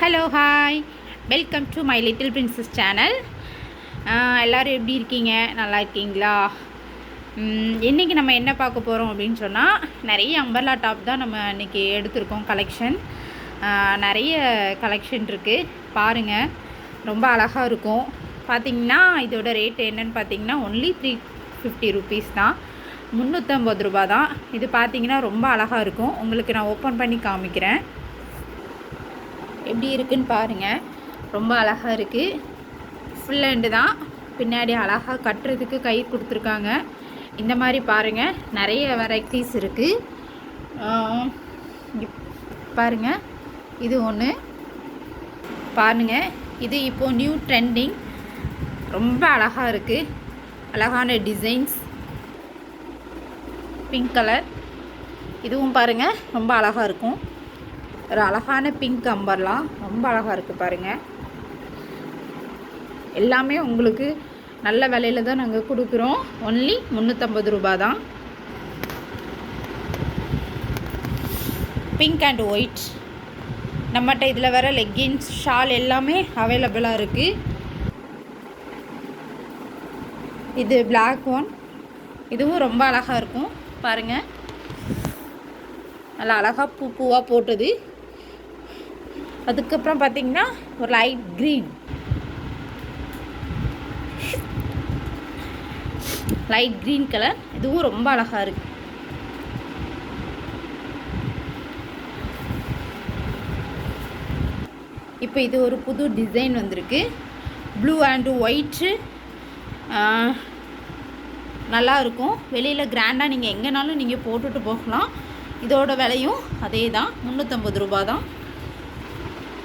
Hello hi, welcome to my little princess channel. எல்லோரும் எப்படி இருக்கீங்க? நல்லா இருக்கீங்களா? இன்றைக்கி நம்ம என்ன பார்க்க போகிறோம் அப்படின்னு சொன்னால், நிறைய அம்பர்லா டாப் தான் நம்ம இன்றைக்கி எடுத்திருக்கோம். நிறைய கலெக்ஷன் இருக்குது, பாருங்கள். ரொம்ப அழகாக இருக்கும். பார்த்திங்கன்னா இதோட ரேட் என்னன்னு பார்த்தீங்கன்னா ஒன்லி 350 ருபீஸ் தான், 350 ரூபா தான். இது பார்த்திங்கன்னா ரொம்ப அழகாக இருக்கும். உங்களுக்கு நான் ஓப்பன் பண்ணி காமிக்கிறேன், எப்படி இருக்குன்னு பாருங்கள். ரொம்ப அழகாக இருக்குது. ஃபுல் ஹேண்டு தான், பின்னாடி அழகாக கட்டுறதுக்கு கயிறு கொடுத்துருக்காங்க. இந்த மாதிரி பாருங்கள், நிறைய வெரைட்டிஸ் இருக்குது. பாருங்கள், இது ஒன்று பாருங்கள். இது இப்போது நியூ ட்ரெண்டிங், ரொம்ப அழகாக இருக்குது. அழகான டிசைன்ஸ், பிங்க் கலர். இதுவும் பாருங்கள், ரொம்ப அழகாக இருக்கும். ஒரு அழகான பிங்க் அம்பர்லா, ரொம்ப அழகாக இருக்குது பாருங்கள். எல்லாமே உங்களுக்கு நல்ல விலையில் தான் நாங்கள் கொடுக்குறோம். ஒன்லி 350 ரூபா தான். Pink and white. நம்மகிட்ட இதில் வர லெக்கின்ஸ், ஷால் எல்லாமே அவைலபிளாக இருக்குது. இது பிளாக் ஒன், இதுவும் ரொம்ப அழகாக இருக்கும் பாருங்கள். நல்லா அழகாக பூவாக போட்டது. அதுக்கப்புறம் பார்த்திங்கன்னா ஒரு லைட் க்ரீன் கலர், இதுவும் ரொம்ப அழகாக இருக்குது. இப்போ இது ஒரு புது டிசைன் வந்திருக்கு, ப்ளூ அண்டு ஒயிட்டு. நல்லாயிருக்கும். வெளியில் கிராண்டாக நீங்கள் எங்கேனாலும் நீங்கள் போட்டுட்டு போகலாம். இதோட விலையும் அதே தான், 350 ரூபா தான்.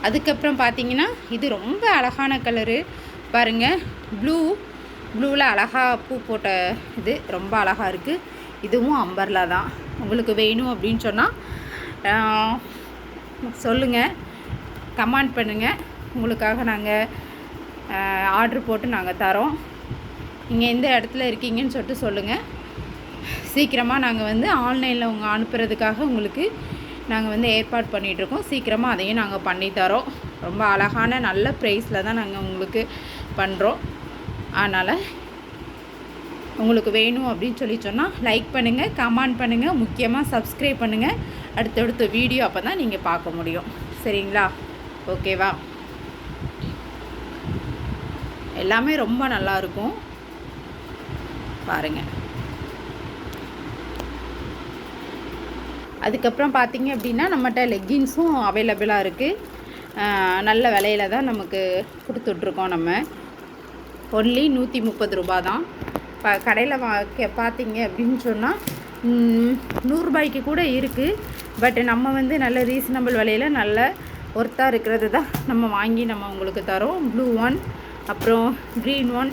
அதுக்கப்புறம் பார்த்தீங்கன்னா இது ரொம்ப அழகான கலரு பாருங்கள். ப்ளூவில் அழகாக பூ போட்ட இது ரொம்ப அழகாக இருக்குது. இதுவும் அம்பர்லா தான். உங்களுக்கு வேணும் அப்படின்னு சொன்னால் சொல்லுங்கள், கமெண்ட் பண்ணுங்கள். உங்களுக்காக நாங்கள் ஆர்டர் போட்டு நாங்கள் தரோம். நீங்கள் எந்த இடத்துல இருக்கீங்கன்னு சொல்லிட்டு சொல்லுங்கள். சீக்கிரமாக நாங்கள் ஆன்லைனில் அனுப்புறதுக்காக உங்களுக்கு நாங்கள் ஏற்பாடு பண்ணிகிட்ருக்கோம். சீக்கிரமாக அதையும் நாங்கள் பண்ணித்தரோம். ரொம்ப அழகான நல்ல ப்ரைஸில் தான் நாங்கள் உங்களுக்கு பண்ணுறோம். அதனால் உங்களுக்கு வேணும் அப்படின்னு சொன்னால் லைக் பண்ணுங்கள், கமெண்ட் பண்ணுங்கள், முக்கியமாக சப்ஸ்கிரைப் பண்ணுங்கள். அடுத்தடுத்த வீடியோ அப்போ தான் நீங்கள் பார்க்க முடியும். சரிங்களா? ஓகேவா? எல்லாமே ரொம்ப நல்லாயிருக்கும் பாருங்கள். அதுக்கப்புறம் பார்த்திங்க அப்படின்னா நம்மகிட்ட லெக்கின்ஸும் அவைலபிளாக இருக்குது. நல்ல விலையில் தான் நமக்கு கொடுத்துட்ருக்கோம். நம்ம ஒன்லி 130 ரூபா தான். கடையில் பார்த்திங்க அப்படின்னு சொன்னால் 100 ரூபாய்க்கு கூட இருக்குது. பட் நம்ம நல்ல ரீசனபிள் விலையில் நல்ல ஒர்த்தாக இருக்கிறது தான் நம்ம வாங்கி நம்ம உங்களுக்கு தரோம். ப்ளூ ஒன், அப்புறம் க்ரீன் ஒன்,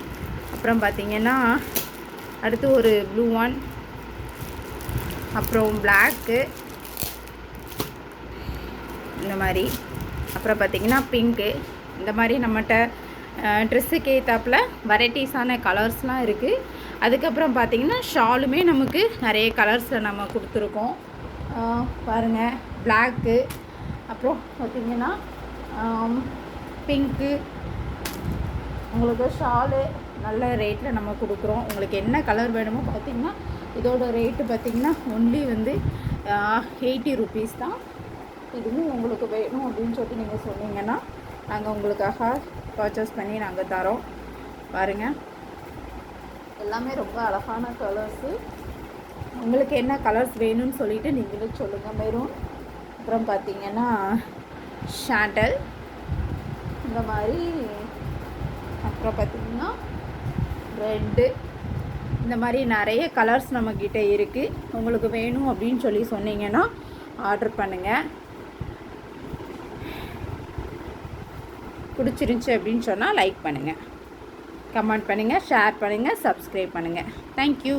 அப்புறம் பார்த்திங்கன்னா அடுத்து ஒரு ப்ளூ ஒன், அப்புறம் பிளாக்கு, இந்த மாதிரி. அப்புறம் பார்த்திங்கன்னா பிங்க்கு. இந்த மாதிரி நம்மகிட்ட ட்ரெஸ்ஸுக்கு ஏற்றாப்புல வெரைட்டிஸான கலர்ஸ்லாம் இருக்குது. அதுக்கப்புறம் பார்த்திங்கன்னா ஷாலுமே நமக்கு நிறைய கலர்ஸில் நம்ம கொடுத்துருக்கோம் பாருங்கள். பிளாக்கு, அப்புறம் பார்த்திங்கன்னா பிங்க்கு. உங்களுக்கு ஷாலு நல்ல ரேட்டில் நம்ம கொடுக்குறோம். உங்களுக்கு என்ன கலர் வேணுமோ பார்த்திங்கன்னா இதோட ரேட்டு பார்த்திங்கன்னா ஒன்லி 80 ருபீஸ் தான். இதுவும் உங்களுக்கு வேணும் அப்படின்னு சொல்லிட்டு நீங்கள் சொன்னீங்கன்னா நாங்கள் உங்களுக்காக பர்ச்சேஸ் பண்ணி நாங்கள் தரோம். பாருங்கள், எல்லாமே ரொம்ப அழகான கலர்ஸு. உங்களுக்கு என்ன கலர்ஸ் வேணும்னு சொல்லிவிட்டு நீங்களே சொல்லுங்கள். மெரூன், அப்புறம் பார்த்திங்கன்னா ஷாண்டல், இந்த மாதிரி. அப்புறம் பார்த்திங்கன்னா ரெட்டு, இந்த மாதிரி நிறைய கலர்ஸ் நம்மக்கிட்ட இருக்குது. உங்களுக்கு வேணும் அப்படின்னு சொல்லி சொன்னீங்கன்னா ஆர்டர் பண்ணுங்கள். பிடிச்சிருந்துச்சி அப்படின்னு சொன்னால் லைக் பண்ணுங்கள், கமெண்ட் பண்ணுங்கள், ஷேர் பண்ணுங்கள், சப்ஸ்கிரைப் பண்ணுங்கள். தேங்க்யூ.